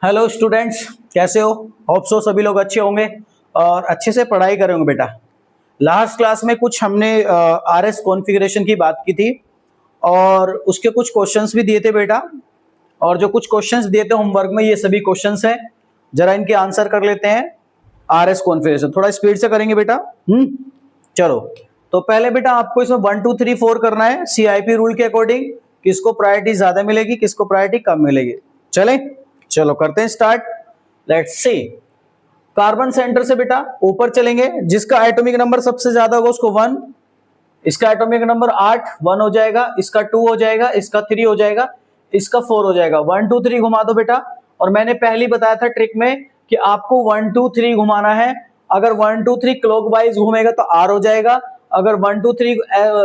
Hello students, कैसे हो? Hope so सभी लोग अच्छे होंगे और अच्छे से पढ़ाई कर रहे होंगे बेटा। लास्ट क्लास में कुछ हमने आरएस कॉन्फ़िगरेशन की बात की थी और उसके कुछ क्वेश्चंस भी दिए थे बेटा। और जो कुछ क्वेश्चंस दिए थे होमवर्क में, ये सभी क्वेश्चंस हैं। जरा इनके आंसर कर लेते हैं। आरएस कॉन्फ़िगरेशन थोड़ा स्पीड से करेंगे बेटा। चलो, तो पहले बेटा आपको इसमें 1 2 3 4 करना है सीआईपी रूल के अकॉर्डिंग। किसको प्रायोरिटी ज्यादा मिलेगी, किसको प्रायोरिटी कम मिलेगी। चले, चलो करते हैं start. Let's see. Carbon centre से बेटा ऊपर चलेंगे, जिसका एटॉमिक नंबर सबसे ज्यादा होगा उसको 1, इसका एटॉमिक नंबर 8 1 हो जाएगा, इसका 2 हो जाएगा, इसका 3 हो जाएगा, इसका 4 हो जाएगा। 1 2 3 घुमा दो बेटा। और मैंने पहले बताया था ट्रिक में कि आपको 1 2 3 घुमाना है। अगर 1 2 3 क्लॉकवाइज घूमेगा तो आर हो जाएगा, अगर 1 2 3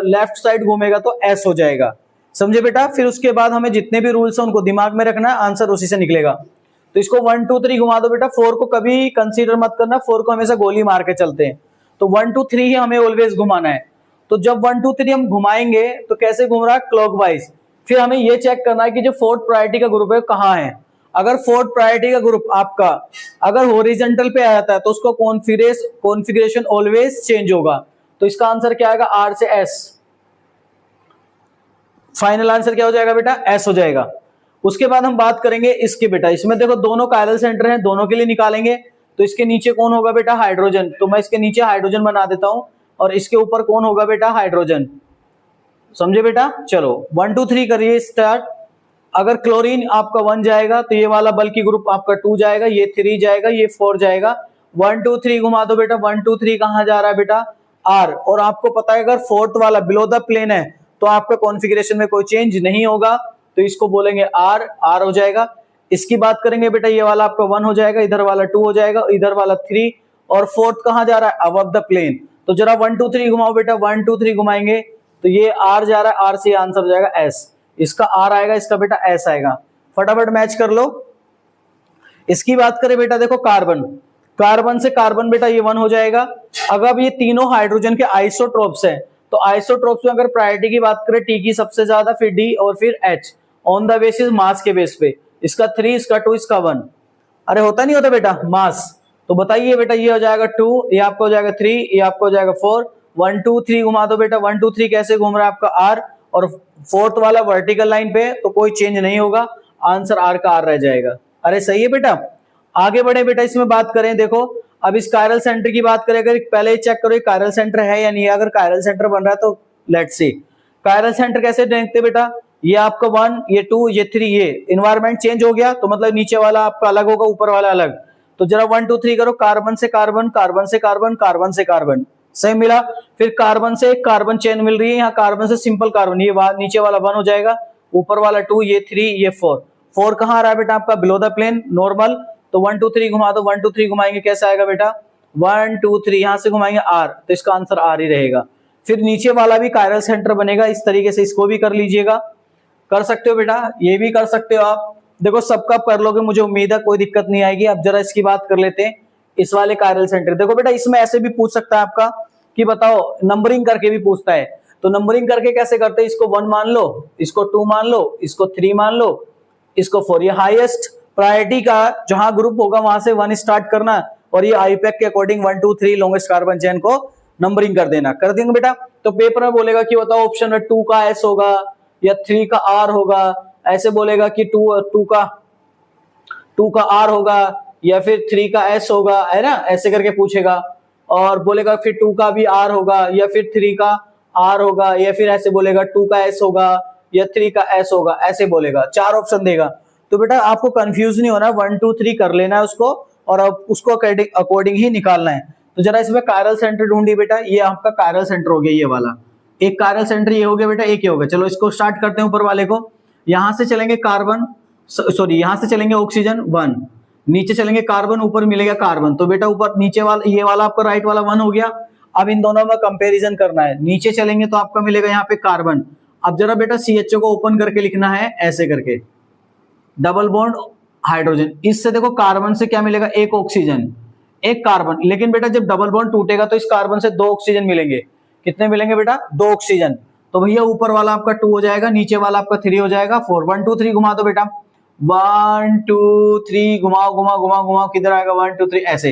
लेफ्ट साइड घूमेगा तो एस हो जाएगा। समझे बेटा? फिर उसके बाद हमें जितने भी रूल्स हैं उनको दिमाग में रखना है, आंसर उसी से निकलेगा। तो इसको 1 2 3 घुमा दो बेटा। 4 को कभी कंसीडर मत करना, 4 को हमेशा गोली मार के चलते हैं। तो 1 2 3 ही हमें ऑलवेज घुमाना है। तो जब 1 2 3 हम घुमाएंगे तो कैसे घूम रहा है? क्लॉकवाइज। फिर हमें यह चेक करना है कि जो फोर्थ प्रायोरिटी का ग्रुप है कहाँ है। अगर फोर्थ प्रायोरिटी का ग्रुप आपका अगर हॉरिजॉन्टल पे आ जाता है तो उसको कॉन्फ़िगरेशन ऑलवेज चेंज होगा। तो इसका आंसर क्या आएगा? आर से एस। फाइनल आंसर क्या हो जाएगा बेटा? एस हो जाएगा। उसके बाद हम बात करेंगे इसके बेटा। इसमें देखो दोनों कायरल सेंटर हैं, दोनों के लिए निकालेंगे। तो इसके नीचे कौन होगा बेटा? हाइड्रोजन। तो मैं इसके नीचे हाइड्रोजन बना देता हूं और इसके ऊपर कौन होगा बेटा? हाइड्रोजन। समझे बेटा? चलो 1 2 3 करिए स्टार्ट। अगर क्लोरीन आपका 1 जाएगा तो ये वाला बल्कि ग्रुप आपका 2 जाएगा, ये 3 जाएगा, ये 4 जाएगा। 1 2 3 घुमा दो बेटा। 1 2 3 कहां जा रहा है बेटा? आर। और आपको पता है अगर फोर्थ वाला बिलो द प्लेन है तो आपका कॉन्फ़िगरेशन में कोई चेंज नहीं होगा, तो इसको बोलेंगे आर। आर हो जाएगा। इसकी बात करेंगे बेटा, ये वाला आपका 1 हो जाएगा, इधर वाला 2 हो जाएगा, इधर वाला 3, और फोर्थ कहां जा रहा है? Above the plane. तो जरा 1 2 3 घुमाओ बेटा। 1 2 3 घुमाएंगे तो ये आर जा रहा है, आर से आंसर हो जाएगा एस। इसका आर आएगा, इसका बेटा एस आएगा। फटाफट मैच कर लो। इसकी बात करें बेटा, देखो कार्बन। कार्बन से कार्बन बेटा ये 1 हो जाएगा। अगर ये तीनों हाइड्रोजन के आइसोट्रोप्स हैं तो आइसोट्रोप्स में अगर प्रायोरिटी की बात करें, टी की सबसे ज्यादा, फिर डी और फिर एच, ऑन द बेसिस मास के बेस पे। इसका 3, इसका 2, इसका 1। अरे होता नहीं होता बेटा मास? तो बताइए बेटा, ये हो जाएगा 2, ये आपका हो जाएगा 3, ये आपका हो जाएगा 4। 1 2 3 घुमा दो बेटा। 1 2 3 कैसे घूम रहा है आपका? आर। और फोर्थ वाला वर्टिकल लाइन पे तो कोई चेंज नहीं होगा, आंसर आर का आर रह जाएगा। अरे सही है बेटा। आगे बढ़े बेटा, इसमें बात करें, देखो अब इस कायरल सेंटर की बात करें, अगर पहले चेक करो ये कायरल सेंटर है या नहीं है। अगर कायरल सेंटर बन रहा है तो लेट्स सी। कायरल सेंटर कैसे देखते बेटा? ये आपका 1, ये 2, ये 3, ये इन्वायरमेंट चेंज हो गया तो मतलब नीचे वाला आपका अलग होगा, ऊपर वाला अलग। तो जरा 1 2 3 करो। कार्बन से कार्बन, कार्बन से कार्बन, कार्बन से कार्बन, सही मिला। फिर कार्बन से कार्बन चेन मिल रही है, यहाँ कार्बन से सिंपल कार्बन, ये नीचे वाला 1 हो जाएगा, ऊपर वाला 2, ये 3, ये 4। 4 कहाँ आ रहा है बेटा आपका? Below the plane, normal. तो 1 2 3 घुमा दो। 1 2 3 घुमाएंगे कैसे आएगा बेटा? 1 2 3 यहां से घुमाएंगे आर, तो इसका आंसर आर ही रहेगा। फिर नीचे वाला भी कायरल सेंटर बनेगा, इस तरीके से इसको भी कर लीजिएगा। कर सकते हो बेटा, ये भी कर सकते हो आप। देखो सबका कर लोगे, मुझे उम्मीद है कोई दिक्कत नहीं आएगी। अब जरा इसकी बात कर लेते हैं, इस वाले कायरल सेंटर। देखो बेटा इसमें ऐसे भी पूछ सकता है आपका कि बताओ, नंबरिंग करके भी पूछता है। तो नंबरिंग करके कैसे करते हैं? इसको 1 मान लो, इसको 2 मान लो, इसको 3 मान लो, इसको 4। ये हाईएस्ट प्रायोरिटी का जहां ग्रुप होगा वहां से 1 स्टार्ट करना, और ये आईपैक के अकॉर्डिंग 1 2 3 लॉन्गेस्ट कार्बन चेन को नंबरिंग कर देना। कर देंगे बेटा। तो पेपर में बोलेगा कि बताओ ऑप्शन में 2 का एस होगा या 3 का आर होगा, ऐसे बोलेगा कि 2 का आर होगा या फिर 3 का एस होगा, है ना, ऐसे करके पूछेगा। और बोलेगा फिर 2 का भी आर होगा या फिर 3 का आर होगा, या फिर ऐसे बोलेगा 2 का एस होगा या 3 का एस होगा, ऐसे बोलेगा। 4 ऑप्शन देगा। तो बेटा आपको कंफ्यूज नहीं होना, 1 2 3 कर लेना है उसको, और अब उसको अकॉर्डिंग ही निकालना है। तो जरा इसमें कायरल सेंटर ढूंढिए बेटा। ये आपका कायरल सेंटर हो गया, ये वाला एक कायरल सेंटर ये हो गया बेटा, एक ये हो गया। चलो इसको स्टार्ट करते हैं ऊपर वाले को। यहां से चलेंगे कार्बन, सॉरी यहां से चलेंगे ऑक्सीजन 1, नीचे चलेंगे कार्बन, ऊपर मिलेगा कार्बन। तो बेटा ऊपर नीचे वाला ये वाला आपका राइट वाला 1 हो गया। अब इन दोनों में कंपैरिजन करना है। नीचे चलेंगे तो आपका मिलेगा यहाँ पे कार्बन। अब जरा बेटा CHO को ओपन करके लिखना है, ऐसे करके, डबल बॉन्ड हाइड्रोजन। इससे देखो कार्बन से क्या मिलेगा? एक ऑक्सीजन, एक कार्बन। लेकिन बेटा जब डबल बॉन्ड टूटेगा तो इस कार्बन से 2 ऑक्सीजन मिलेंगे। कितने मिलेंगे बेटा? 2 ऑक्सीजन। तो भैया ऊपर वाला आपका 2 हो जाएगा, नीचे वाला आपका 3 हो जाएगा, 4। 1 2 3 घुमा दो बेटा। 1 2 3 घुमाओ घुमाओ घुमाओ घुमाओ, किधर आएगा 1 2 3 ऐसे।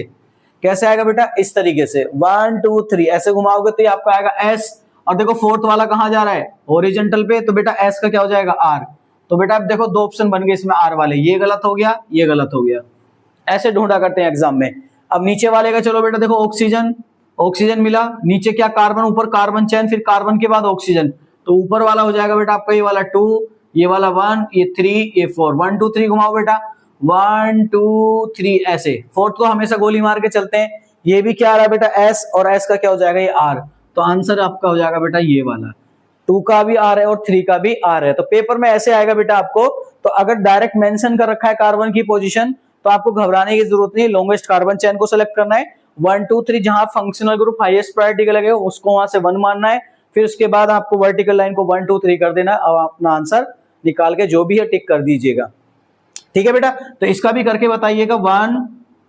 कैसे आएगा बेटा, इस तरीके से 1 2 3 ऐसे घुमाओगे तो ये आपका आएगा एस। और देखो फोर्थ वाला कहां जा रहा है, हॉरिजॉन्टल पे, तो बेटा एस का क्या हो जाएगा आर। तो बेटा अब देखो दो ऑप्शन बन गए इसमें आर वाले, ये गलत हो गया ये गलत हो गया। ऐसे ढूंढा करते हैं एग्जाम में। अब नीचे वाले का चलो बेटा देखो, ऑक्सीजन, ऑक्सीजन मिला, नीचे क्या कार्बन, ऊपर कार्बन चैन, फिर कार्बन के बाद ऑक्सीजन, तो ऊपर वाला हो जाएगा बेटा आपका ये वाला 2, ये वाला 1, ये 3, ये 4, 1 2 3 घुमाओ बेटा 1 2 3 ऐसे। फोर्थ को हमेशा गोली मार के चलते हैं। ये भी क्या आ रहा है बेटा एस, और एस का क्या हो जाएगा ये आर। तो आंसर आपका हो जाएगा बेटा ये वाला, 2 का भी आर है और 3 का भी आर है। तो पेपर में ऐसे आएगा बेटा आपको। तो अगर डायरेक्ट मेंशन कर रखा है कार्बन की पोजीशन तो आपको घबराने की जरूरत नहीं, लॉन्गेस्ट कार्बन चेन को सेलेक्ट करना है, 1 2 3 जहां फंक्शनल ग्रुप हाईएस्ट प्रायोरिटी का लगेगा उसको वहां से 1 मानना है, फिर उसके बाद आपको वर्टिकल लाइन को 1 2 3 कर देना। अब अपना आंसर निकाल के जो भी है टिक कर दीजिएगा, ठीक है बेटा। तो इसका भी करके बताइएगा 1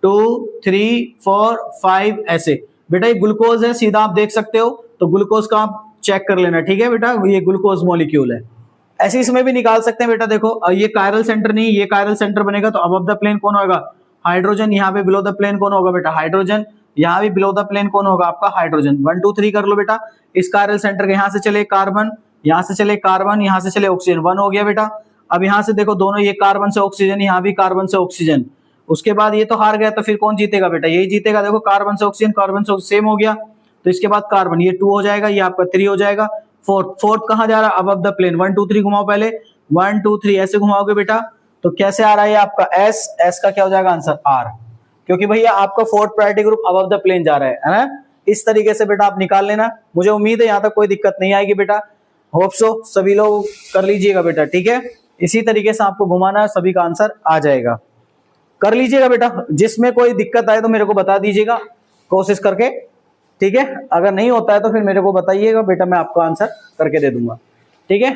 2 3 4 5 ऐसे। बेटा ये ग्लूकोज है, सीधा आप देख सकते हो, तो ग्लूकोज का आप चेक कर लेना, ठीक है बेटा, ये ग्लूकोज मॉलिक्यूल है। ऐसे इसमें भी निकाल सकते हैं बेटा, देखो ये कायरल सेंटर नहीं, ये कायरल सेंटर बनेगा, तो अबव द प्लेन कौन होगा हाइड्रोजन, यहाँ पे बिलो द प्लेन कौन होगा बेटा हाइड्रोजन, यहाँ भी बिलो द प्लेन कौन होगा आपका हाइड्रोजन। 1 2 3 कर लो बेटा, इस कायरल सेंटर के यहाँ से चले कार्बन, यहाँ से चले कार्बन, यहाँ से चले ऑक्सीजन, 1 हो गया बेटा। अब यहाँ से देखो दोनों, ये कार्बन से ऑक्सीजन, यहाँ भी कार्बन से ऑक्सीजन, उसके बाद ये तो हार गया, तो फिर कौन जीतेगा बेटा, यही जीतेगा। देखो कार्बन से ऑक्सीजन, कार्बन से सेम हो गया, तो इसके बाद कार्बन, ये 2 हो जाएगा, ये आपका 3 हो जाएगा। फोर्थ कहां जा रहा है, अबव द प्लेन, 1 2 3 घुमाओ पहले, 1 2 3 ऐसे घुमाओगे बेटा, तो कैसे आ रहा है आपका एस, एस का क्या हो जाएगा आंसर आर, क्योंकि भैया आपका fourth priority group above the plane जा रहा है ना। इस तरीके से बेटा आप निकाल लेना, मुझे उम्मीद है यहाँ तक कोई दिक्कत नहीं आएगी बेटा, होप सो सभी लोग कर लीजिएगा बेटा, ठीक है। इसी तरीके से आपको घुमाना है, सभी का आंसर आ जाएगा, कर लीजिएगा बेटा। जिसमें कोई दिक्कत आए तो मेरे को बता दीजिएगा कोशिश करके, ठीक है। अगर नहीं होता है तो फिर मेरे को बताइएगा बेटा, मैं आपको आंसर करके दे दूंगा, ठीक है।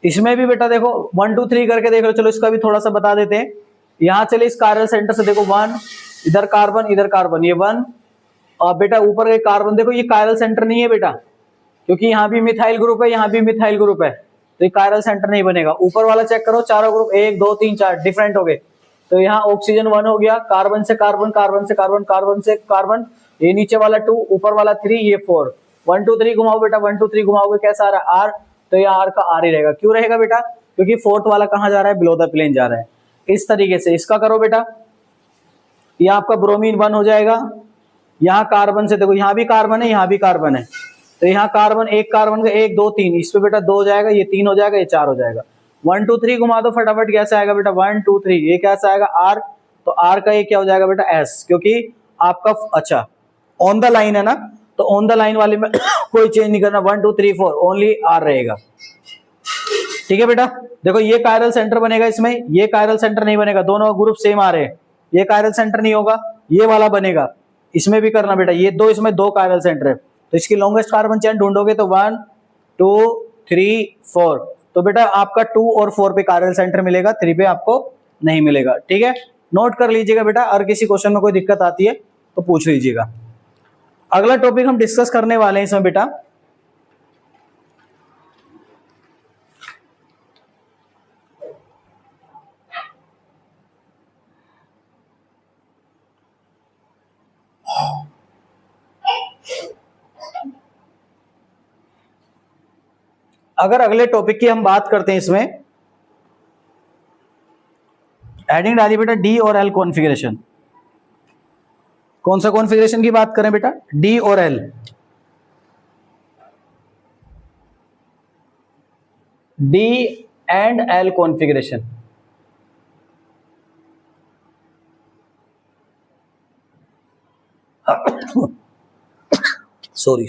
इसमें भी बेटा देखो 1 2 3 करके देख लो, चलो इसका भी थोड़ा सा बता देते हैं। यहाँ चले इस कायरल सेंटर से देखो 1, इधर कार्बन, ये 1, और बेटा ऊपर एक कार्बन, देखो ये कायरल सेंटर नहीं है बेटा, क्योंकि यहाँ भी मिथाइल ग्रुप है, यहाँ भी मिथाइल ग्रुप है, तो ये कायरल सेंटर नहीं बनेगा। ऊपर वाला चेक करो, चारों ग्रुप 1 2 3 4 डिफरेंट हो गए, तो यहाँ ऑक्सीजन 1 हो गया, कार्बन से कार्बन, कार्बन से कार्बन, कार्बन से कार्बन, ये नीचे वाला 2, ऊपर वाला 3, ये 4, 1 2 3 घुमाओ बेटा, 1 2 3 घुमाओगे कैसा आ रहा है आर, तो ये आर का आर ही रहेगा। क्यों रहेगा बेटा, क्योंकि फोर्थ वाला कहां जा रहा है, बिलो द प्लेन जा रहा है। इस तरीके से इसका करो बेटा, ये आपका ब्रोमीन 1 हो जाएगा। यहाँ कार्बन से देखो, यहाँ भी कार्बन है, यहाँ भी कार्बन है, तो यहाँ कार्बन, एक कार्बन का 1 2 3, इस पे बेटा 2 हो जाएगा, ये 3 हो जाएगा, ये 4 हो जाएगा। 1 2 3 घुमा दो फटाफट, कैसे आएगा बेटा 1 2 3, ये कैसा आएगा आर, तो आर का ये क्या हो जाएगा बेटा एस, क्योंकि आपका अच्छा ऑन द लाइन है ना, तो ऑन द लाइन वाले में कोई चेंज नहीं करना, 1 2 3 4 ओनली आर रहेगा, ठीक है बेटा। देखो ये कायरल सेंटर बनेगा इसमें, ये कायरल सेंटर नहीं बनेगा, दोनों ग्रुप सेम आ रहे हैं, ये कायरल सेंटर नहीं होगा, ये वाला बनेगा। इसमें भी करना बेटा, ये दो, इसमें 2 कायरल सेंटर है, तो इसकी लॉन्गेस्ट कार्बन चेन ढूंढोगे तो 1 2 3 4, तो बेटा आपका 2 और 4 पे कायरल सेंटर मिलेगा, 3 पे आपको नहीं मिलेगा, ठीक है। नोट कर लीजिएगा बेटा, अगर किसी क्वेश्चन में कोई दिक्कत आती है तो पूछ लीजिएगा। अगला टॉपिक हम डिस्कस करने वाले हैं इसमें बेटा, अगर अगले टॉपिक की हम बात करते हैं, इसमें हेडिंग डालिए बेटा डी और एल कॉन्फ़िगरेशन। कौन सा कॉन्फ़िगरेशन की बात करें बेटा, डी और L. D and L configuration, sorry,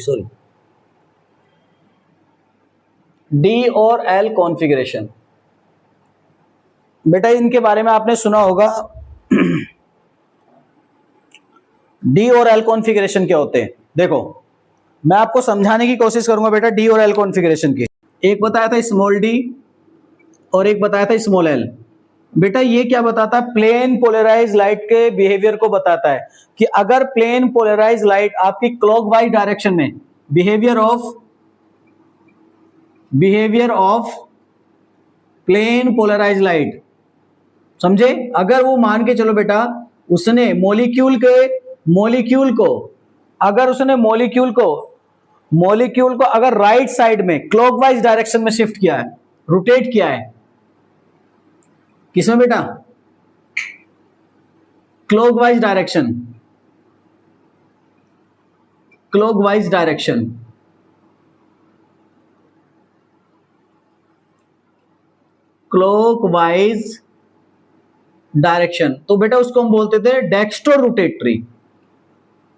D और एल कॉन्फ़िगरेशन बेटा, इनके बारे में आपने सुना होगा। डी और एल कॉन्फ़िगरेशन क्या होते हैं, देखो मैं आपको समझाने की कोशिश करूंगा बेटा डी और एल कॉन्फ़िगरेशन की। एक बताया था स्मॉल डी और एक बताया था स्मॉल एल। बेटा ये क्या बताता है, प्लेन पोलराइज लाइट के बिहेवियर को बताता है कि अगर प्लेन पोलराइज लाइट आपकी क्लॉकवाइज डायरेक्शन में, behaviour of plane polarise light, समझे? अगर वो मान के चलो बेटा उसने मॉलिक्यूल को अगर राइट साइड में क्लॉकवाइज डायरेक्शन में शिफ्ट किया है, रोटेट किया है, किसमें बेटा? Clockwise direction, clockwise direction, clockwise direction, तो बेटा उसको हम बोलते थे डेक्स्ट्रो रोटेटरी,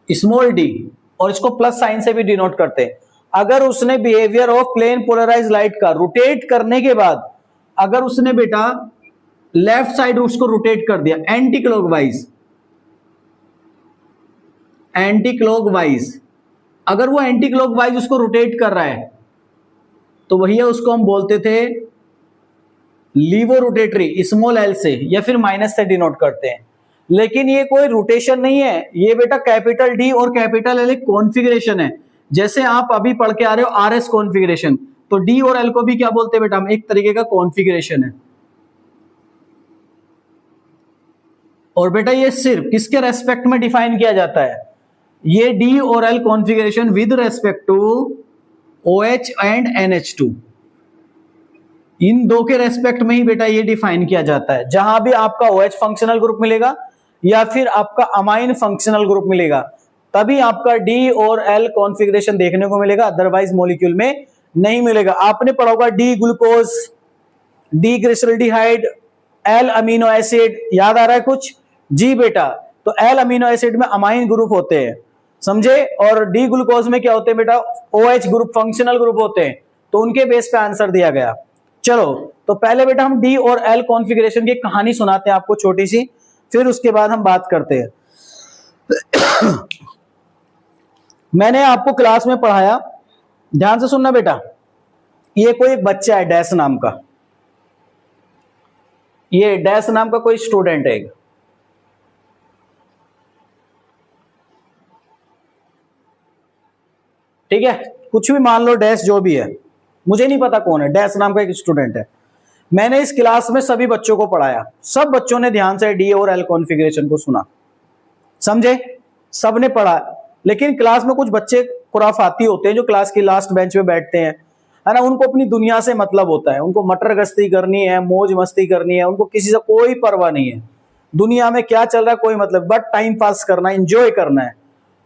स्मॉल डी, और इसको प्लस साइन से भी डिनोट करते हैं। अगर उसने behaviour of plane polarise light का रोटेट करने के बाद अगर उसने बेटा लेफ्ट साइड उसको रोटेट कर दिया एंटी क्लॉकवाइज, अगर वो एंटी क्लॉकवाइज उसको रोटेट कर रहा है तो भैया उसको हम बोलते थे लीवो रोटेटरी, स्मॉल एल से या फिर माइनस से डिनोट करते हैं। लेकिन ये कोई रोटेशन नहीं है, ये बेटा कैपिटल डी और कैपिटल एल एक कॉन्फ़िगरेशन है। जैसे आप अभी पढ़ के आ रहे हो आरएस कॉन्फ़िगरेशन, तो डी और एल को भी क्या बोलते हैं बेटा? हम एक तरीके का कॉन्फ़िगरेशन है। और बेटा ये सिर्फ किसके रेस्पेक्ट में डिफाइन किया जाता है? ये डी और L configuration with respect to OH and NH2, इन दो के रेस्पेक्ट में ही बेटा ये डिफाइन किया जाता है। जहां भी आपका OH फंक्शनल ग्रुप मिलेगा या फिर आपका अमाइन फंक्शनल ग्रुप मिलेगा तभी आपका डी और एल कॉन्फ़िगरेशन देखने को मिलेगा, अदरवाइज मॉलिक्यूल में नहीं मिलेगा। आपने पढ़ा होगा D glucose, D glyceraldehyde, L amino acid, याद आ रहा है कुछ? जी बेटा, तो एल अमीनो एसिड में अमाइन ग्रुप होते हैं, समझे? और डी ग्लूकोज में क्या होते हैं बेटा? OH ग्रुप, फंक्शनल ग्रुप होते हैं। तो उनके बेस पे आंसर दिया गया। चलो, तो पहले बेटा हम डी और एल कॉन्फ़िगरेशन की कहानी सुनाते हैं आपको छोटी सी, फिर उसके बाद हम बात करते हैं। मैंने आपको क्लास में पढ़ाया, ध्यान से सुनना बेटा। ये कोई एक बच्चा है डैश नाम का, ये डैश नाम का कोई स्टूडेंट है, ठीक है? कुछ भी मान लो, डैश जो भी है, मुझे नहीं पता कौन है, डैश नाम का एक स्टूडेंट है। मैंने इस क्लास में सभी बच्चों को पढ़ाया, सब बच्चों ने ध्यान से डी और एल कॉन्फ़िगरेशन को सुना, समझे? सबने पढ़ा। लेकिन क्लास में कुछ बच्चे खुराफाती होते हैं जो क्लास की लास्ट बेंच पे बैठते हैं, है ना? उनको अपनी दुनिया से मतलब होता है, उनको मटर गश्ती करनी है, मौज मस्ती करनी है, उनको किसी से कोई परवाह नहीं है, दुनिया में क्या चल रहा है कोई मतलब, बट टाइम पास करना है, एंजॉय करना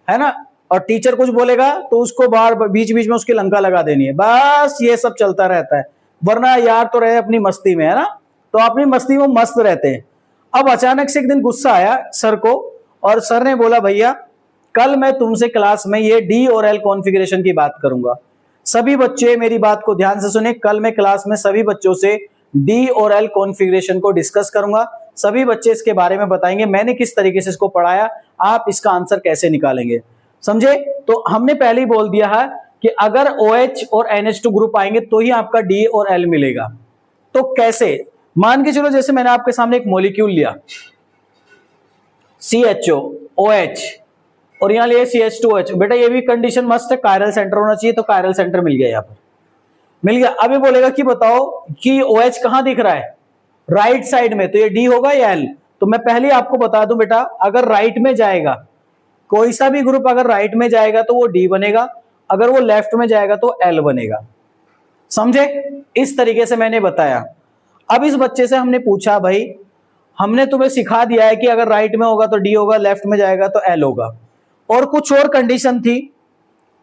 है ना? और टीचर कुछ बोलेगा तो उसको बाहर बीच बीच में उसकी लंका लगा देनी है, बस ये सब चलता रहता है। वरना यार तो रहे अपनी मस्ती में, है ना? तो अपनी मस्ती में मस्त रहते हैं। अब अचानक से एक दिन गुस्सा आया सर को, और सर ने बोला भैया कल मैं तुमसे क्लास में ये डी और एल कॉन्फ़िगरेशन की बात करूंगा। सभी बच्चे मेरी बात को ध्यान से सुने, कल मैं क्लास में सभी बच्चों से डी और एल कॉन्फ़िगरेशन को डिस्कस करूंगा। सभी बच्चे इसके बारे में बताएंगे मैंने किस तरीके से इसको पढ़ाया, आप इसका आंसर कैसे निकालेंगे, समझे? तो हमने पहले ही बोल दिया है कि अगर OH और NH2 ग्रुप आएंगे तो ही आपका D और L मिलेगा। तो कैसे? मान के चलो जैसे मैंने आपके सामने एक मॉलिक्यूल लिया CHO OH और यहां लिए CH2OH, बेटा ये भी कंडीशन मस्त है, कायरल सेंटर होना चाहिए, तो कायरल सेंटर मिल गया, यहां पर मिल गया। अब ये बोलेगा कि बताओ कि OH कहां दिख रहा है? राइट साइड में, तो ये D होगा या L? तो मैं पहले आपको बता दूं बेटा, अगर राइट में जाएगा कोई सा भी ग्रुप, अगर राइट में जाएगा तो वो डी बनेगा, अगर वो लेफ्ट में जाएगा तो एल बनेगा, समझे? इस तरीके से मैंने बताया। अब इस बच्चे से हमने पूछा भाई हमने तुम्हें सिखा दिया है कि अगर राइट में होगा तो डी होगा, लेफ्ट में जाएगा तो एल होगा, और कुछ और कंडीशन थी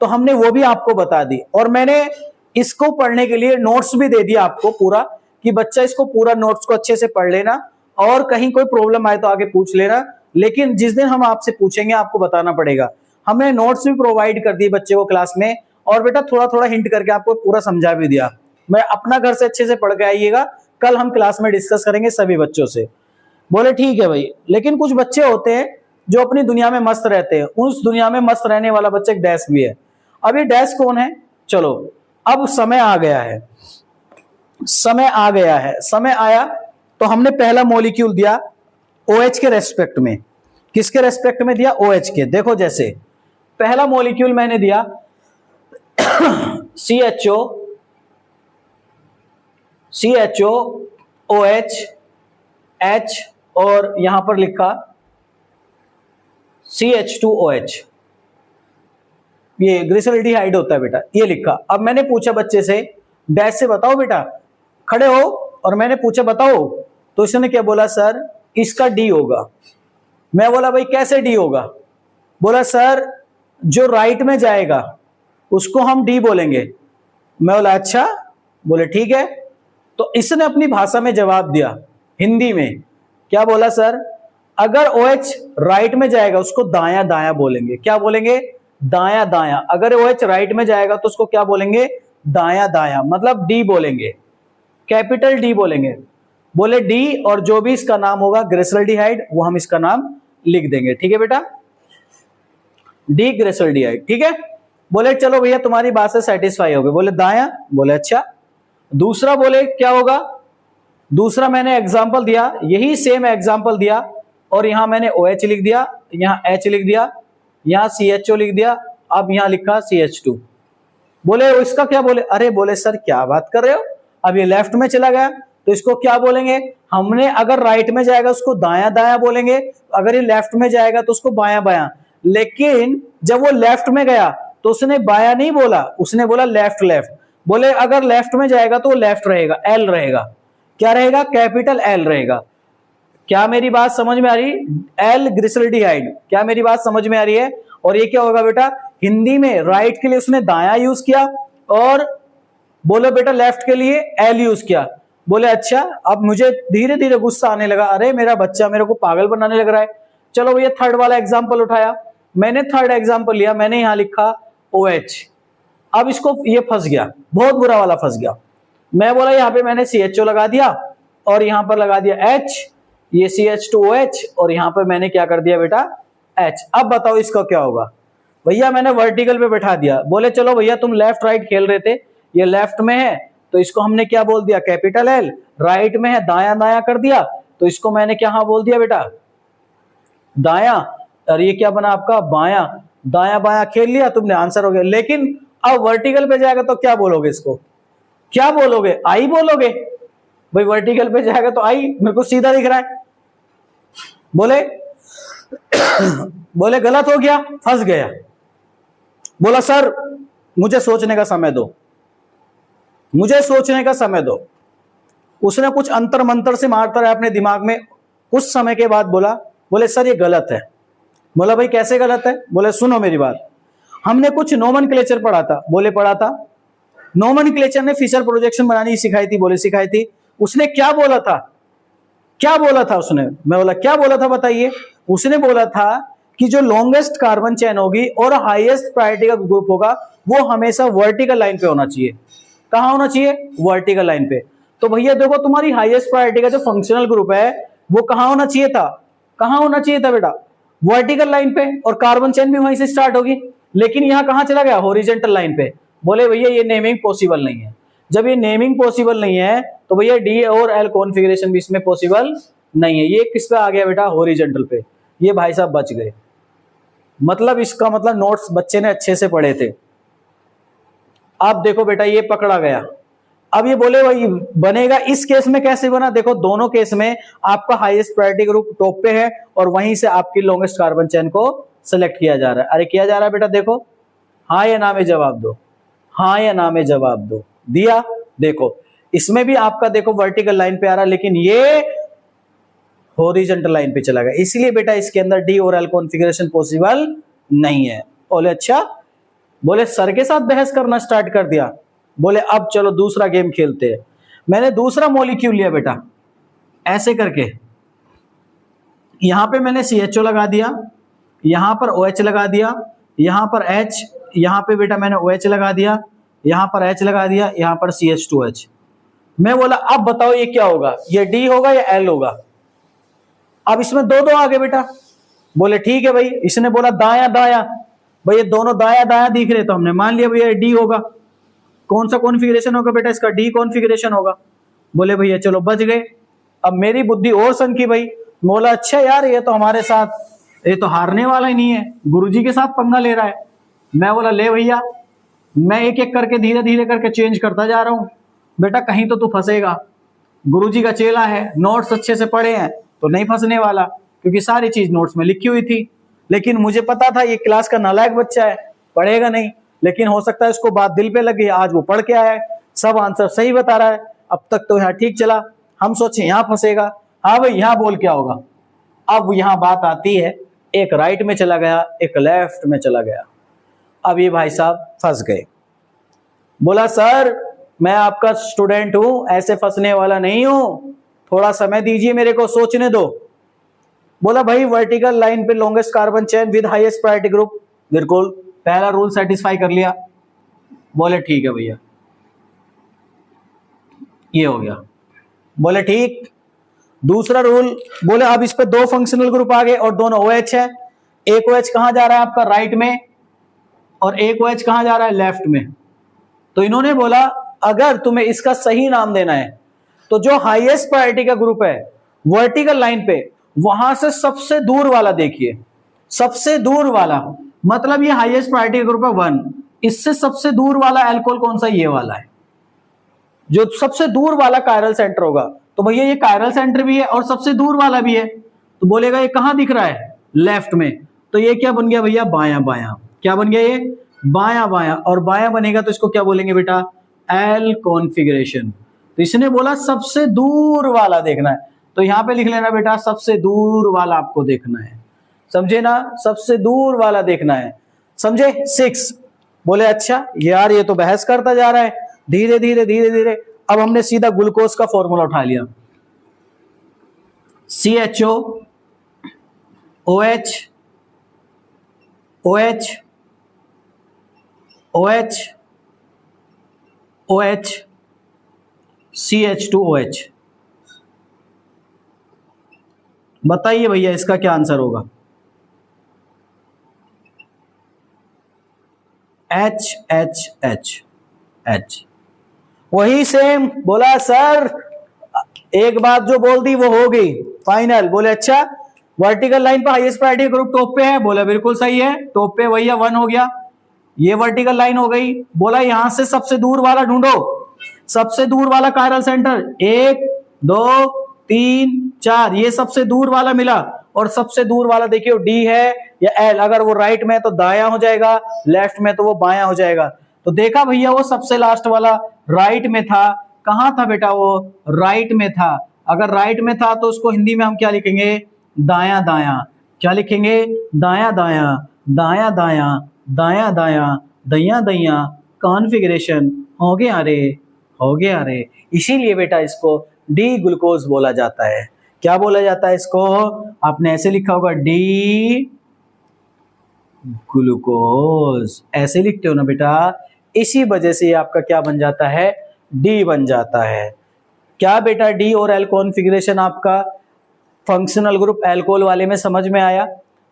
तो हमने वो भी आपको बता दी, और मैंने इसको पढ़ने के लिए नोट्स भी दे दिया आपको पूरा, कि बच्चा इसको पूरा नोट्स को अच्छे से पढ़ लेना, और कहीं कोई प्रॉब्लम आए तो आगे पूछ लेना। लेकिन जिस दिन हम आपसे पूछेंगे आपको बताना पड़ेगा। हमने नोट्स भी प्रोवाइड कर दिए बच्चे को क्लास में, और बेटा थोड़ा थोड़ा हिंट करके आपको पूरा समझा भी दिया। मैं अपना घर से अच्छे से पढ़ के आइएगा, कल हम क्लास में डिस्कस करेंगे सभी बच्चों से। बोले ठीक है भाई। लेकिन कुछ बच्चे होते हैं जो अपनी दुनिया में मस्त रहते हैं, उस दुनिया में मस्त रहने वाला बच्चा एक डैश भी है। अब ये डैश कौन है? चलो अब समय आ गया है, समय आया तो हमने पहला मॉलिक्यूल दिया OH के रेस्पेक्ट में। किसके रेस्पेक्ट में दिया? OH के। देखो जैसे पहला मॉलिक्यूल मैंने दिया CHO OH H और यहां पर लिखा CH2OH, ये ग्लिसरल्डिहाइड होता है बेटा, ये लिखा। अब मैंने पूछा बच्चे से डैश से बताओ बेटा, खड़े हो, और मैंने पूछा बताओ, तो इसने क्या बोला, सर इसका डी होगा। मैं बोला भाई कैसे डी होगा? बोला सर जो राइट में जाएगा उसको हम डी बोलेंगे। मैं बोला अच्छा, बोले ठीक है। तो इसने अपनी भाषा में जवाब दिया हिंदी में, क्या बोला सर, अगर OH राइट में जाएगा उसको दायां दायां बोलेंगे। क्या बोलेंगे? दायां दायां। अगर OH राइट में जाएगा तो उसको क्या बोलेंगे? दायां दायां, मतलब डी बोलेंगे, कैपिटल डी बोलेंगे। बोले डी और जो भी इसका नाम होगा ग्लिसरल्डिहाइड वो हम इसका नाम लिख देंगे। ठीक है बेटा, डी ग्लिसरल्डिहाइड। ठीक है, बोले चलो भैया तुम्हारी बात से सेटिस्फाई हो गए। बोले दायां, बोले अच्छा। दूसरा बोले क्या होगा? दूसरा मैंने एग्जांपल दिया, यही सेम एग्जांपल दिया, और यहां मैंने OH लिख दिया, यहां H लिख दिया, यहां CHO लिख दिया, अब यहां लिखा CH2। बोले इसका क्या बोले? अरे बोले सर क्या बात कर रहे हो, अब ये लेफ्ट में चला गया तो इसको क्या बोलेंगे? हमने अगर राइट में जाएगा उसको दायां दायां बोलेंगे, अगर ये लेफ्ट में जाएगा तो उसको बायां बायां। लेकिन जब वो लेफ्ट में गया तो उसने बायां नहीं बोला, उसने बोला लेफ्ट लेफ्ट। बोले अगर लेफ्ट में जाएगा तो लेफ्ट रहेगा, एल रहेगा। क्या रहेगा? कैपिटल एल रहेगा। क्या मेरी बात समझ में आ रही? L glyceraldehyde. क्या मेरी बात समझ में आ रही है? और ये क्या होगा बेटा, हिंदी में राइट के लिए उसने दायां यूज किया, और बोलो बेटा लेफ्ट के लिए एल यूज किया। बोले अच्छा। अब मुझे धीरे धीरे गुस्सा आने लगा, अरे मेरा बच्चा मेरे को पागल बनाने लग रहा है। चलो भैया थर्ड वाला एग्जाम्पल उठाया, मैंने थर्ड एग्जाम्पल लिया, मैंने यहां लिखा OH। अब इसको ये फंस गया, बहुत बुरा वाला फंस गया। मैं बोला यहाँ पे मैंने CHO लगा दिया और यहां पर लगा दिया H, ये CH2OH, और यहां पर मैंने क्या कर दिया बेटा H। अब बताओ इसका क्या होगा? भैया मैंने वर्टिकल पे बैठा दिया। बोले चलो भैया तुम लेफ्ट राइट खेल रहे थे, ये लेफ्ट में है तो इसको हमने क्या बोल दिया? Capital L। राइट में है दायां दायां कर दिया तो इसको मैंने क्या बोल दिया बेटा? दायां। और ये क्या बना आपका? बायां। दायां बायां खेल लिया तुमने, आंसर हो गया। लेकिन अब वर्टिकल पे जाएगा तो क्या बोलोगे इसको? क्या बोलोगे? आई बोलोगे? भाई वर्टिकल पे जाएगा तो आई, मेरे को सीधा दिख रहा है। बोले बोले गलत हो गया, फंस गया। बोला सर मुझे सोचने का समय दो, मुझे सोचने का समय दो। उसने कुछ अंतर मंतर से मारता रहा अपने दिमाग में, कुछ समय के बाद बोला, बोले सर ये गलत है। बोला भाई कैसे गलत है? बोले सुनो मेरी बात, हमने कुछ नोमेनक्लेचर पढ़ा था। बोले पढ़ा था। नोमेनक्लेचर ने फिशर प्रोजेक्शन बनानी सिखाई थी। बोले सिखाई थी। उसने क्या बोला था? क्या बोला था उसने? मैं बोला क्या बोला था बताइए? उसने बोला था कि जो लॉन्गेस्ट कार्बन चेन होगी और हाईएस्ट प्रायोरिटी का ग्रुप होगा वो हमेशा वर्टिकल लाइन पे होना चाहिए। कहां होना चाहिए? वर्टिकल लाइन पे। तो भैया देखो तुम्हारी हाईएस्ट प्रायोरिटी का जो फंक्शनल ग्रुप है वो कहां होना चाहिए था? कहां होना चाहिए था बेटा? वर्टिकल लाइन पे, और कार्बन चेन भी वहीं से स्टार्ट होगी। लेकिन यहां कहां चला गया? हॉरिजॉन्टल लाइन पे। बोले भैया ये नेमिंग पॉसिबल नहीं है। जब ये नेमिंग पॉसिबल नहीं है तो भैया डी और एल कॉन्फ़िगरेशन भी इसमें पॉसिबल नहीं है। ये किस पे आ गया बेटा? हॉरिजॉन्टल पे। ये भाई साहब बच गए। मतलब इसका मतलब नोट्स बच्चे ने अच्छे से पढ़े थे। अब देखो बेटा ये पकड़ा गया। अब ये बोले भाई बनेगा, इस केस में कैसे बना? देखो दोनों केस में आपका हाईएस्ट प्रायोरिटी ग्रुप टॉप पे है और वहीं से आपकी लॉन्गेस्ट कार्बन चेन को सिलेक्ट किया जा रहा है। अरे किया जा रहा है बेटा, देखो हाँ या ना में जवाब दो, हाँ या ना में जवाब दो। दिया। देखो इसमें भी आपका देखो वर्टिकल लाइन पे आ रहा है, लेकिन ये हॉरिजॉन्टल लाइन पे चला गया। इसलिए बेटा इसके अंदर डी और एल कॉन्फ़िगरेशन पॉसिबल नहीं है। बोले अच्छा। बोले सर के साथ बहस करना स्टार्ट कर दिया। बोले अब चलो दूसरा गेम खेलते हैं। मैंने दूसरा मॉलिक्यूल लिया बेटा, ऐसे करके यहां पे मैंने CHO लगा दिया, यहां पर OH लगा दिया, यहां पर H, यहां पे बेटा मैंने OH लगा दिया, यहां पर H लगा दिया, यहां पर CH2H। मैं बोला अब बताओ ये क्या होगा? ये D होगा या L होगा? अब इसमें दो दो आ गए बेटा। बोले ठीक है भाई। इसने बोला दाया दाया, भाई ये दोनों दाया दाया दिख रहे तो हमने मान लिया भैया डी होगा। कौन सा कॉन्फ़िगरेशन होगा बेटा? इसका डी कॉन्फ़िगरेशन होगा। बोले भैया चलो बच गए। अब मेरी बुद्धि और सनकी भाई। बोला अच्छा यार ये तो हमारे साथ, ये तो हारने वाला ही नहीं है, गुरुजी के साथ पंगा ले रहा है। मैं बोला ले भैया, मैं एक एक करके धीरे धीरे करके चेंज करता जा रहा हूं बेटा, कहीं तो तू फंसेगा। गुरुजी का चेला है, नोट्स अच्छे से पढ़े हैं तो नहीं फंसने वाला, क्योंकि सारी चीज नोट्स में लिखी हुई थी। लेकिन मुझे पता था ये क्लास का नालायक बच्चा है, पढ़ेगा नहीं, लेकिन हो सकता है इसको बात दिल पे लगी, आज वो पढ़ के आया है, सब आंसर सही बता रहा है, अब तक तो यहाँ ठीक चला, हम सोचे यहाँ फंसेगा। हाँ भाई यहाँ बोल क्या होगा। अब यहाँ बात आती है, एक राइट में चला गया, एक लेफ्ट में चला गया। अब ये भाई साहब फंस गए। बोला सर मैं आपका स्टूडेंट हूं, ऐसे फंसने वाला नहीं हूं, थोड़ा समय दीजिए मेरे को, सोचने दो। बोला भाई वर्टिकल लाइन पे longest carbon chain with highest priority group, बिल्कुल पहला रूल सेटिस्फाई कर लिया। बोले ठीक है भैया, ये हो गया। बोले ठीक। दूसरा रूल, बोले अब इस पे दो फंक्शनल ग्रुप आ गए और दोनों OH है। एक OH कहां जा रहा है आपका राइट में, और एक OH कहां जा रहा है लेफ्ट में। तो इन्होंने बोला अगर तुम्हें इसका सही नाम देना है तो जो हाईएस्ट प्रायोरिटी का ग्रुप है वर्टिकल लाइन पे, वहां से सबसे दूर वाला देखिए, सबसे दूर वाला, मतलब ये हाईएस्ट प्रायोरिटी का ग्रुप है 1, इससे सबसे दूर वाला अल्कोहल कौन सा, ये वाला है, जो सबसे दूर वाला कायरल सेंटर होगा। तो भैया ये कायरल सेंटर भी है और सबसे दूर वाला भी है, तो बोलेगा ये कहां दिख रहा है, लेफ्ट में। तो ये क्या बन गया भैया, बायां बायां। क्या बन गया ये, बायां बायां। और बायां बनेगा तो इसको क्या बोलेंगे बेटा, एल कॉन्फ़िगरेशन। तो इसने बोला सबसे दूर वाला देखना है, तो यहां पे लिख लेना बेटा सबसे दूर वाला आपको देखना है, समझे ना, सबसे दूर वाला देखना है, समझे। 6। बोले अच्छा यार ये तो बहस करता जा रहा है, धीरे धीरे धीरे धीरे। अब हमने सीधा ग्लूकोज का फॉर्मूला उठा लिया, CHO OH OH OH OH CH2OH। बताइए भैया इसका क्या आंसर होगा, H। वही सेम। बोला सर एक बात जो बोल दी वो हो गई फाइनल। बोले अच्छा वर्टिकल लाइन पर हाईएस्ट प्रायोरिटी ग्रुप टॉप पे है, बोला बिल्कुल सही है, टॉप पे भैया 1 हो गया, ये वर्टिकल लाइन हो गई। बोला यहां से सबसे दूर वाला ढूंढो, सबसे दूर वाला कायरल सेंटर 1 2 3 4, ये सबसे दूर वाला मिला। और सबसे दूर वाला देखिए D है या L, अगर वो राइट में तो दायां हो जाएगा, लेफ्ट में तो वो बायां हो जाएगा। तो देखा भैया वो सबसे लास्ट वाला राइट में था। कहां था बेटा, वो राइट में था। अगर राइट में था तो उसको हिंदी में हम क्या लिखेंगे, दायां दायां। क्या लिखेंगे, दायां दायां, दायां दायां, दायां दायां, दया दया, कॉन्फ़िगरेशन। हो गया रे, हो गया रे। इसीलिए बेटा इसको डी ग्लूकोज बोला जाता है। क्या बोला जाता है इसको, आपने ऐसे लिखा होगा डी ग्लूकोज, ऐसे लिखते हो ना बेटा, इसी वजह से आपका क्या बन जाता है, डी बन जाता है। क्या बेटा डी और एल कॉन्फ़िगरेशन आपका फंक्शनल ग्रुप एल्कोहल वाले में समझ में आया,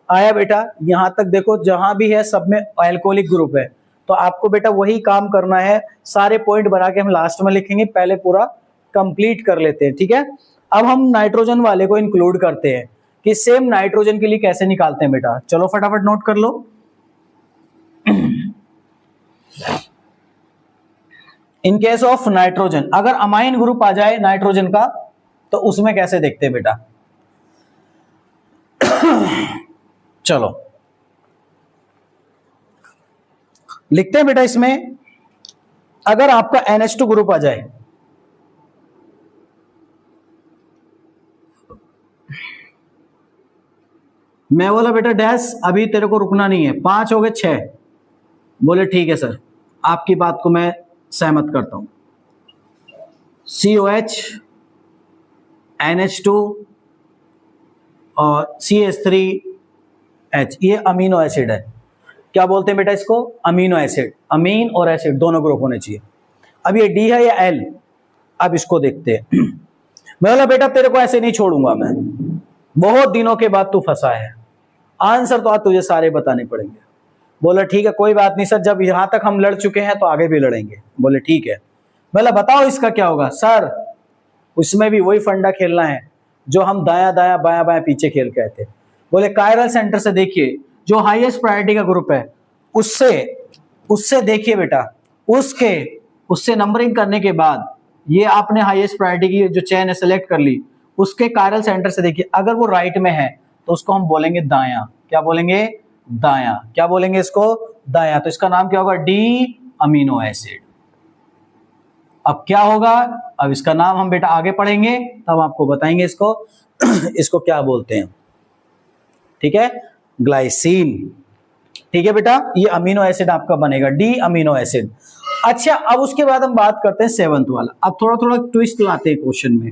आया बेटा। यहां तक देखो जहां भी है सब में एल्कोहलिक ग्रुप है, तो आपको बेटा वही काम करना है। सारे पॉइंट बना के हम लास्ट में लिखेंगे, पहले पूरा कंप्लीट कर लेते हैं, ठीक है। अब हम नाइट्रोजन वाले को इंक्लूड करते हैं कि सेम नाइट्रोजन के लिए कैसे निकालते हैं बेटा। चलो फटाफट नोट कर लो। इन केस ऑफ नाइट्रोजन, अगर अमाइन ग्रुप आ जाए नाइट्रोजन का तो उसमें कैसे देखते हैं बेटा। चलो लिखते हैं बेटा, इसमें अगर आपका NH2 ग्रुप आ जाए, मैं बोला बेटा डैश अभी तेरे को रुकना नहीं है, 5 हो गए 6। बोले ठीक है सर, आपकी बात को मैं सहमत करता हूं। COH NH2 और CH3H, ये अमीनो एसिड है। क्या बोलते हैं बेटा इसको, अमीनो एसिड। अमीन और एसिड दोनों ग्रुप होने चाहिए। अब ये डी है या एल, अब इसको देखते हैं। मैं बोला बेटा तेरे को ऐसे नहीं छोड़ूंगा मैं, बहुत दिनों के बाद तू फंसा है, आंसर तो आज तुझे सारे बताने पड़ेंगे। बोला ठीक है कोई बात नहीं सर, जब यहां तक हम लड़ चुके हैं तो आगे भी लड़ेंगे। बोले ठीक है। बोला बताओ इसका क्या होगा। सर उसमें भी वही फंडा खेलना है जो हम दायां दायां बायां बायां पीछे खेल के आए थे। बोले कायरल सेंटर से देखिए, जो हाईएस्ट प्रायोरिटी का ग्रुप है उससे देखिए बेटा, उससे नंबरिंग करने के बाद ये आपने हाईएस्ट प्रायोरिटी की जो चेन है सेलेक्ट कर ली, उसके कायरल सेंटर से देखिए अगर वो राइट में है तो उसको हम बोलेंगे दायां। क्या बोलेंगे? दायां। क्या बोलेंगे इसको? दायां। तो इसका नाम क्या होगा? D amino acid. अब क्या होगा? अब इसका नाम हम बेटा आगे पढ़ेंगे तब आपको बताएंगे इसको इसको क्या बोलते हैं। ठीक है, ग्लाइसिन। ठीक है बेटा, ये अमीनो एसिड आपका बनेगा डी अमीनो एसिड। अच्छा, अब उसके बाद हम बात करते हैं सेवंथ वाला। अब थोड़ा थोड़ा ट्विस्ट लाते हैं क्वेश्चन में।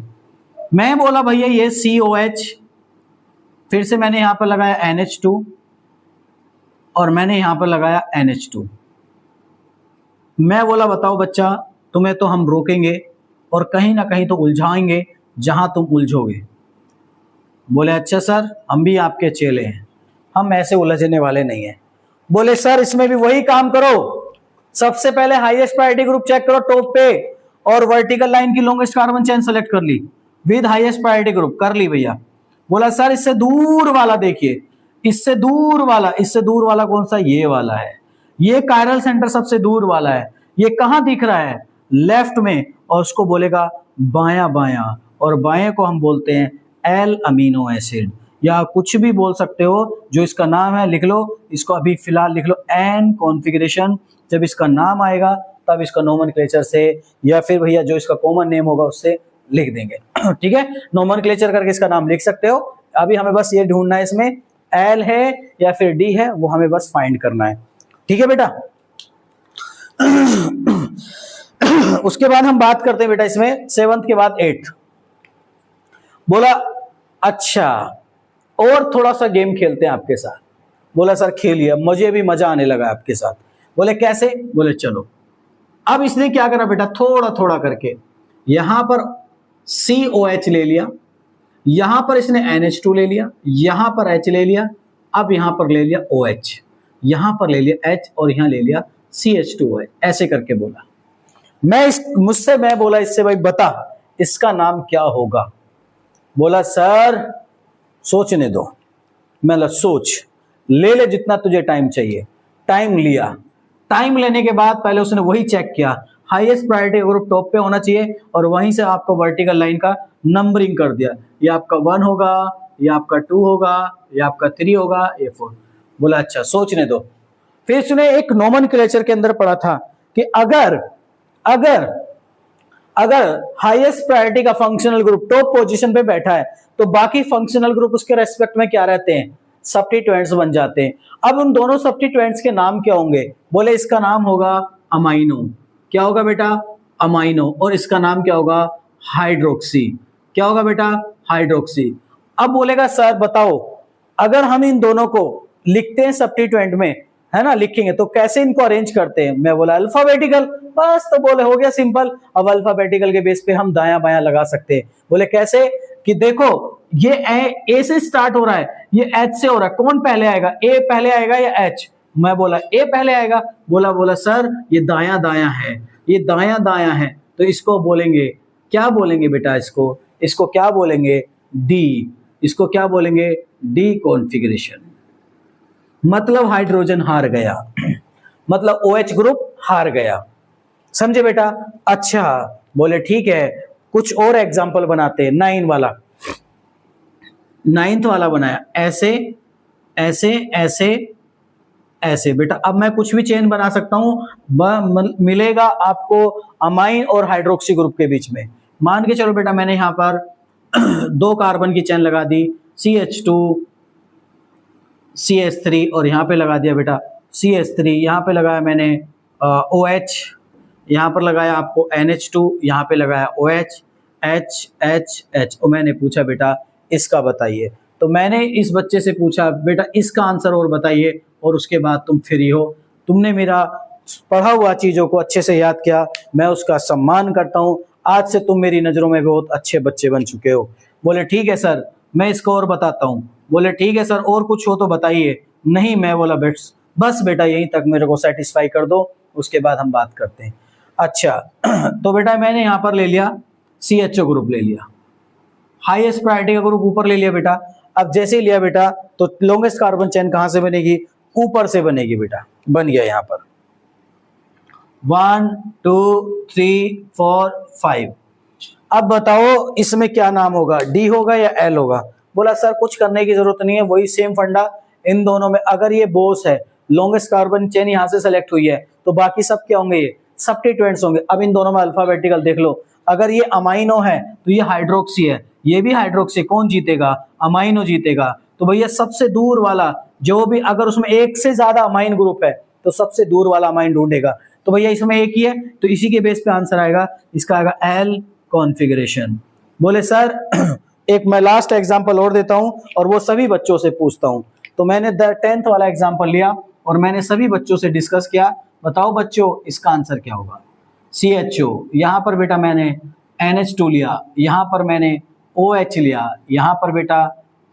मैं बोला भैया ये COH, फिर से मैंने यहां पर लगाया NH2 और मैंने यहां पर लगाया NH2। मैं बोला बताओ बच्चा, तुम्हें तो हम रोकेंगे और कहीं ना कहीं तो उलझाएंगे जहां तुम उलझोगे। बोले अच्छा सर, हम भी आपके चेले हैं, हम ऐसे उलझने वाले नहीं हैं। बोले सर इसमें भी वही काम करो, सबसे पहले हाईएस्ट प्रायोरिटी ग्रुप चेक करो टॉप पे और वर्टिकल लाइन की लॉन्गेस्ट कार्बन चेन सेलेक्ट कर ली विद हाईएस्ट प्रायोरिटी ग्रुप। कर ली भैया। बोला सर इससे दूर वाला देखिए, इससे दूर वाला कौन सा? ये वाला है। ये कायरल सेंटर सबसे दूर वाला है। ये कहां दिख रहा है? लेफ्ट में। और उसको बोलेगा बायां बायां, और बाएं को हम बोलते हैं एल अमीनो एसिड, या कुछ भी बोल सकते हो। जो इसका नाम है लिख लो, इसको अभी फिलहाल लिख लो एन कॉन्फ़िगरेशन। जब इसका नाम आएगा तब इसका नोमेनक्लेचर से या फिर भैया जो इसका कॉमन नेम होगा उससे लिख देंगे। ठीक है, नोमेनक्लेचर करके इसका नाम लिख सकते हो। अभी हमें बस ये ढूंढना है इसमें एल है या फिर डी है, वो हमें बस फाइंड करना है। ठीक है बेटा। उसके बाद हम बात करते हैं बेटा इसमें सेवंथ के बाद एट्थ। बोला अच्छा और थोड़ा सा गेम खेलते हैं आपके साथ। बोला सर खेलिए, मुझे भी मजा आने लगा आपके साथ। बोले कैसे? बोले चलो। अब इसने क्या करा बेटा, थोड़ा थोड़ा करके यहां पर COH ले लिया, यहां पर इसने NH2 ले लिया, यहां पर H ले लिया, अब यहां पर ले लिया OH, यहां पर ले लिया H और यहां ले लिया CH2OH। ऐसे करके बोला। मैं बोला इससे भाई बता इसका नाम क्या होगा? बोला सर सोचने दो। मैं सोच ले जितना तुझे टाइम चाहिए। टाइम लिया। टाइम लेने के बाद पहले उसने वही चेक किया, हाईएस्ट प्रायोरिटी ग्रुप टॉप पे होना चाहिए और वहीं से आपको वर्टिकल लाइन का नंबरिंग कर दिया। ये आपका 1 होगा, ये आपका 2 होगा, ये आपका 3 होगा, ये 4। बोला अच्छा सोचने दो। फिर उसने एक नोमेनक्लेचर के अंदर पढ़ा था कि अगर हाईएस्ट प्रायोरिटी का फंक्शनल ग्रुप टॉप पोजीशन पे बैठा है तो बाकी फंक्शनल ग्रुप उसके रेस्पेक्ट में क्या रहते हैं? सब्स्टिट्यूएंट्स बन जाते हैं। अब उन दोनों सब्स्टिट्यूएंट्स के नाम क्या होंगे? बोले इसका नाम होगा अमाइनो। क्या होगा बेटा? अमाइनो। और इसका नाम क्या होगा? हाइड्रोक्सी। क्या होगा बेटा? हाइड्रोक्सी। अब बोलेगा सर बताओ अगर हम इन दोनों को लिखते हैं सब्स्टिट्यूएंट में, है ना, लिखेंगे तो कैसे इनको अरेंज करते हैं? मैं बोला अल्फाबेटिकल। बस तो बोले हो गया सिंपल। अब अल्फाबेटिकल के बेस पे हम दायां बायां लगा सकते हैं। बोले कैसे? कि देखो ये ए से स्टार्ट हो रहा है, ये एच से हो रहा है, कौन पहले आएगा? ए पहले आएगा या एच? मैं बोला ए पहले आएगा। बोला सर ये दायां दायां है, ये दायां दायां है, तो इसको बोलेंगे क्या बोलेंगे बेटा? इसको क्या बोलेंगे? डी। इसको क्या बोलेंगे? D configuration. मतलब हाइड्रोजन हार गया, मतलब OH ग्रुप हार गया। समझे बेटा? अच्छा बोले ठीक है, कुछ और एग्जांपल बनाते हैं। 9th वाला बनाया ऐसे ऐसे ऐसे ऐसे। बेटा अब मैं कुछ भी चेन बना सकता हूं, मिलेगा आपको अमाइन और हाइड्रोक्सी ग्रुप के बीच में। मान के चलो बेटा मैंने यहां पर 2 कार्बन की चेन लगा दी, CH2 CH3 और यहां पे लगा दिया बेटा CH3, यहां पे लगाया मैंने OH, यहां पर लगाया आपको NH2, यहां पे लगाया OH, H H H। और मैंने पूछा बेटा इसका बताइए। तो मैंने इस बच्चे से पूछा बेटा इसका आंसर और बताइए, और उसके बाद तुम फ्री हो। तुमने मेरा पढ़ा हुआ चीजों को अच्छे से याद किया, मैं उसका सम्मान करता हूं। आज से तुम मेरी नजरों में बहुत अच्छे बच्चे बन चुके हो। बोले ठीक है सर मैं इसको और बताता हूं। बोले ठीक है सर और कुछ हो तो बताइए। नहीं, मैं बोला बस बेटा यहीं तक मेरे को सेटिस्फाई कर दो, उसके बाद हम बात करते हैं। अच्छा तो बेटा मैंने यहां पर ले लिया CHO ग्रुप ले लिया, हाईएस्ट प्रायोरिटी का ग्रुप ऊपर ले लिया बेटा। अब जैसे ही लिया बेटा तो लॉन्गेस्ट कार्बन चेन कहां से बनेगी? ऊपर से बनेगी बेटा। बन गया यहां पर 1 2 3 4 5। अब बताओ इसमें क्या नाम होगा, डी होगा या एल होगा? बोला सर कुछ करने की जरूरत नहीं है, वही सेम फंडा इन दोनों में। अगर ये बोस है, लॉन्गेस्ट कार्बन चेन यहां से सेलेक्ट हुई है, तो बाकी सब क्या होंगे? ये सब्स्टिट्यूएंट्स होंगे। अब इन दोनों में अल्फाबेटिकल देख लो, अगर ये अमाइनो है तो ये हाइड्रोक्सी है, ये भी हाइड्रोक्सी, कौन जीतेगा? अमाइनो जीतेगा। तो भैया सबसे दूर वाला जो भी, अगर उसमें एक से ज्यादा अमाइन ग्रुप है तो सबसे दूर वाला अमाइन ढूंढेगा। तो भैया इसमें एक ही है, तो इसी के बेस पे आंसर आएगा, इसका आएगा एल कॉन्फ़िगरेशन। बोले सर एक मैं लास्ट एग्जांपल और देता हूं और वो सभी बच्चों से पूछता हूं। तो मैंने 10th वाला एग्जांपल लिया और मैंने सभी बच्चों से डिस्कस किया। बताओ बच्चों इसका आंसर क्या होगा? CHO, यहां पर बेटा मैंने NH2 लिया, यहां पर मैंने OH लिया, यहां पर बेटा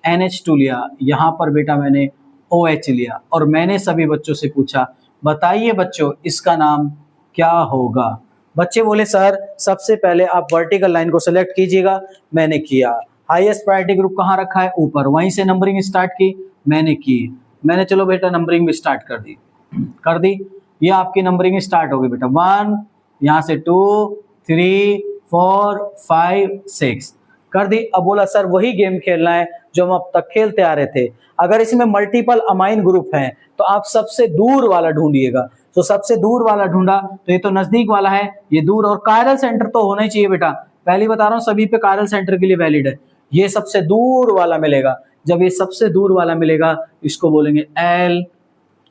NH2 लिया, यहां पर बेटा मैंने OH लिया, और मैंने सभी बच्चों से पूछा बताइए बच्चों इसका नाम क्या होगा? बच्चे बोले सर सबसे पहले आप वर्टिकल लाइन को सिलेक्ट कीजिएगा। मैंने किया। हाईएस्ट प्रायोरिटी ग्रुप कहाँ रखा है? ऊपर। वहीं से नंबरिंग स्टार्ट की, मैंने की। मैंने चलो बेटा नंबरिंग भी स्टार्ट कर दी। ये आपकी नंबरिंग स्टार्ट हो गई बेटा। 1, यहाँ से 2, 3, 4, 5, 6 कर दी। अब बोला सर वही गेम खेलना है जो हम अब तक खेलते आ रहे थे। अगर इसमें मल्टीपल अमाइन ग्रुप हैं तो आप सबसे दूर वाला ढूंढिएगा। तो सबसे दूर वाला ढूंढा तो ये तो नजदीक वाला है, ये दूर, और कायरल सेंटर तो होना ही चाहिए बेटा। पहले बता रहा हूं सभी पे कायरल सेंटर के लिए वैलिड है। ये सबसे दूर वाला मिलेगा। जब ये सबसे दूर वाला मिलेगा इसको बोलेंगे एल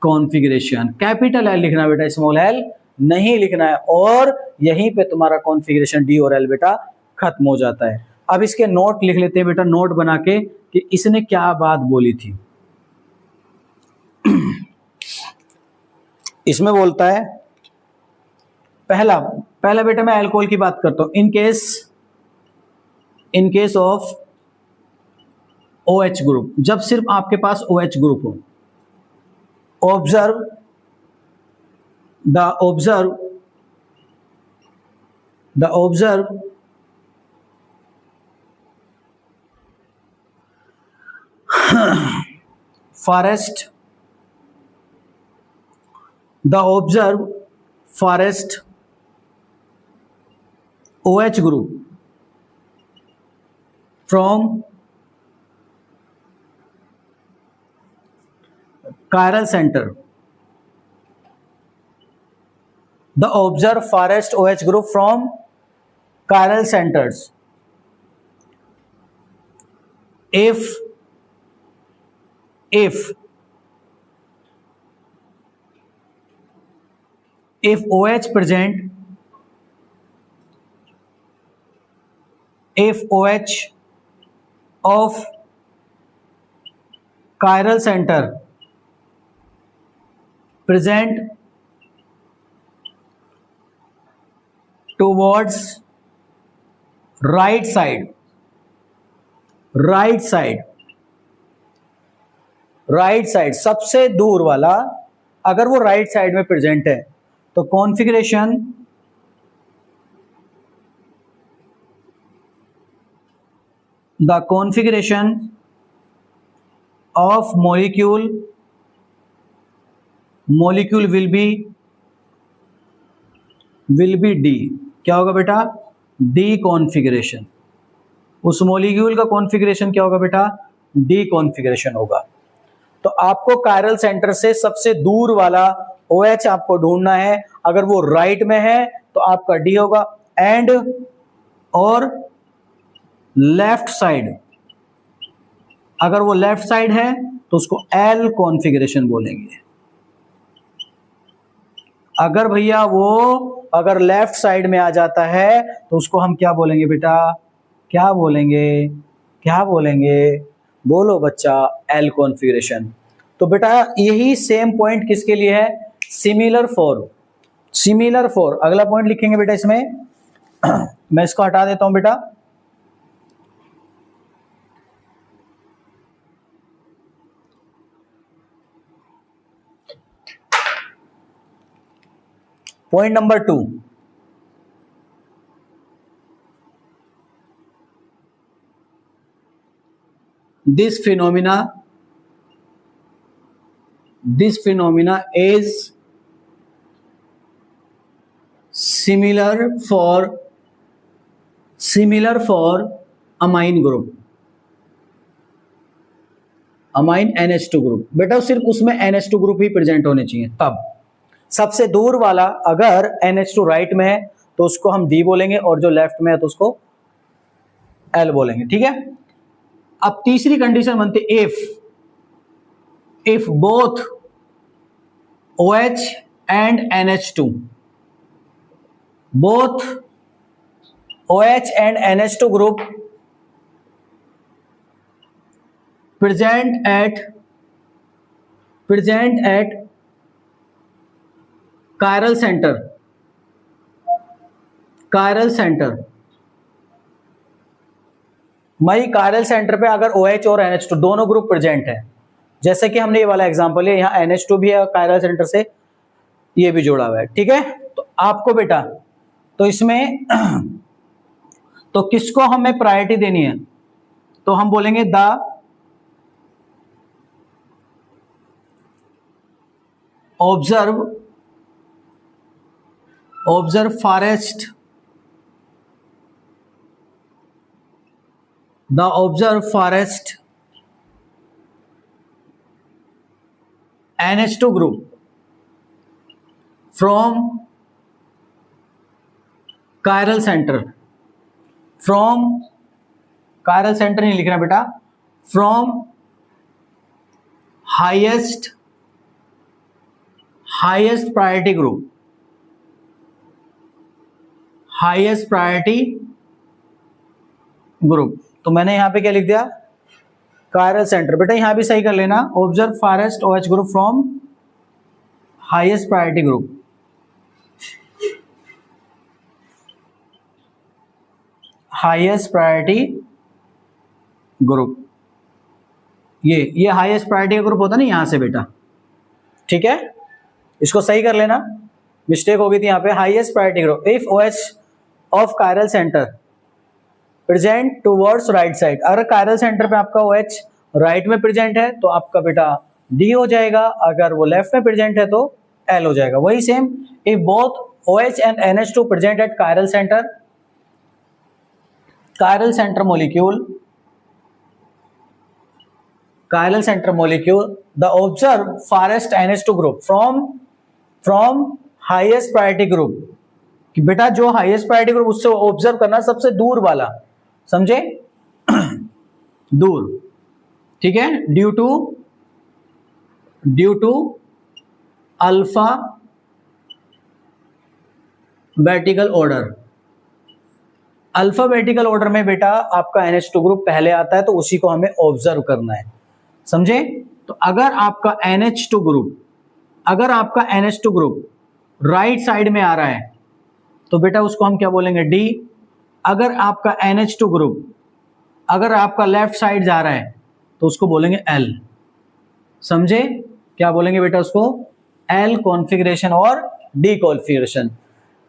कॉन्फ़िगरेशन। कैपिटल एल लिखना बेटा, स्मॉल एल नहीं लिखना है। और यहीं पे तुम्हारा कॉन्फ़िगरेशन डी और एल बेटा खत्म हो जाता है। अब इसके नोट लिख लेते हैं बेटा, नोट बना के कि इसने क्या बात बोली थी। इसमें बोलता है पहला बेटा मैं अल्कोहल की बात करता हूं। In case of OH group, जब सिर्फ आपके पास OH ग्रुप हो, observe forest OH group from chiral center. The observed forest OH group from chiral centers. If OH present, if OH of chiral center present towards right side, सबसे दूर वाला अगर वो right side में present है तो configuration the configuration of molecule will be D. क्या होगा बेटा? D configuration. उस मॉलिक्यूल का कॉन्फ़िगरेशन क्या होगा बेटा? डी कॉन्फ़िगरेशन होगा। तो आपको कायरल सेंटर से सबसे दूर वाला OH आपको ढूंढना है। अगर वो राइट में है तो आपका डी होगा, एंड और लेफ्ट साइड, अगर वो लेफ्ट साइड है तो उसको एल कॉन्फ़िगरेशन बोलेंगे। अगर भैया वो अगर लेफ्ट साइड में आ जाता है तो उसको हम क्या बोलेंगे बेटा? क्या बोलेंगे? बोलो बच्चा, एल कॉन्फ़िगरेशन। तो बेटा यही सेम पॉइंट किसके लिए है? Similar for. अगला पॉइंट लिखेंगे बेटा इसमें मैं इसको हटा देता हूं बेटा। Point number 2, this phenomena is similar for similar for amine group, amine NH2 group. बेटा सिर्फ उसमें NH2 ग्रुप ही प्रेजेंट होने चाहिए। तब सबसे दूर वाला अगर NH2 राइट में है तो उसको हम D बोलेंगे, और जो लेफ्ट में है तो उसको L बोलेंगे, ठीक है। अब तीसरी कंडीशन बनती है if both OH and NH2, both OH and NH2 group present at chiral center, मई chiral सेंटर पे अगर OH और NH2 दोनों ग्रुप प्रेजेंट है, जैसे कि हमने ये वाला एग्जांपल है, यहाँ NH2 भी है chiral सेंटर से ये भी जोड़ा हुआ है, ठीक है। तो आपको बेटा तो इसमें तो किसको हमें प्रायोरिटी देनी है, तो हम बोलेंगे the observe forest, the observe forest NH2 group from chiral centre, from chiral centre नहीं लिखना बेटा, from highest priority group, highest priority group. तो मैंने यहां पे क्या लिख दिया, chiral सेंटर। बेटा यहां भी सही कर लेना, observe forest OH group from highest priority group, highest priority group. ये हाईएस्ट प्रायोरिटी ग्रुप होता है ना यहां से बेटा, ठीक है। इसको सही कर लेना, मिस्टेक हो गई थी यहाँ पे। Highest priority group if OH of chiral centre present towards right side, अगर chiral सेंटर पे आपका OH राइट में प्रेजेंट है तो आपका बेटा D हो जाएगा, अगर वो लेफ्ट में प्रेजेंट है तो L हो जाएगा। वही same if both OH and NH2 present at chiral center molecule, the observed farthest NH2 group from highest priority group, कि बेटा जो हाईएस्ट प्रायोरिटी ग्रुप उससे ऑब्जर्व करना सबसे दूर वाला, समझे दूर, ठीक है। Due to alphabetical order, alphabetical order में बेटा आपका NH2 ग्रुप पहले आता है तो उसी को हमें ऑब्जर्व करना है, समझे। तो अगर आपका NH2 ग्रुप राइट साइड में आ रहा है तो बेटा उसको हम क्या बोलेंगे D। अगर आपका NH2 ग्रुप अगर आपका लेफ्ट साइड जा रहा है तो उसको बोलेंगे L, समझे। क्या बोलेंगे बेटा उसको, L कॉन्फ़िगरेशन और D कॉन्फ़िगरेशन।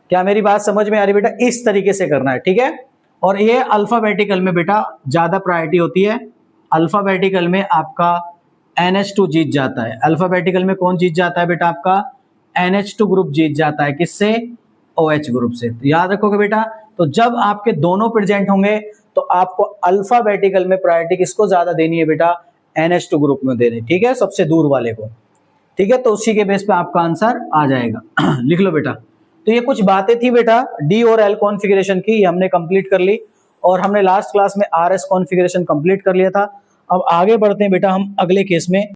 क्या मेरी बात समझ में आ रही बेटा, इस तरीके से करना है, ठीक है। और ये अल्फाबेटिकल में बेटा ज्यादा प्रायोरिटी होती है, अल्फाबेटिकल में आपका NH2 जीत जाता है। अल्फाबेटिकल में कौन जीत जाता है बेटा, आपका NH2 ग्रुप जीत जाता है, किससे, OH ग्रुप से। तो याद रखोगे बेटा, तो जब आपके दोनों प्रेजेंट होंगे तो आपको अल्फाबेटिकल में प्रायोरिटी किसको ज्यादा देनी है बेटा, NH2 ग्रुप में देनी, ठीक है, सबसे दूर वाले को, ठीक है। तो उसी के बेस पे आपका आंसर आ जाएगा। लिख लो बेटा। तो ये कुछ बातें थी बेटा D और L कॉन्फ़िगरेशन की, ये हमने कंप्लीट कर ली, और हमने लास्ट क्लास में RS कॉन्फ़िगरेशन कंप्लीट कर लिया था। अब आगे बढ़ते हैं बेटा हम अगले केस में।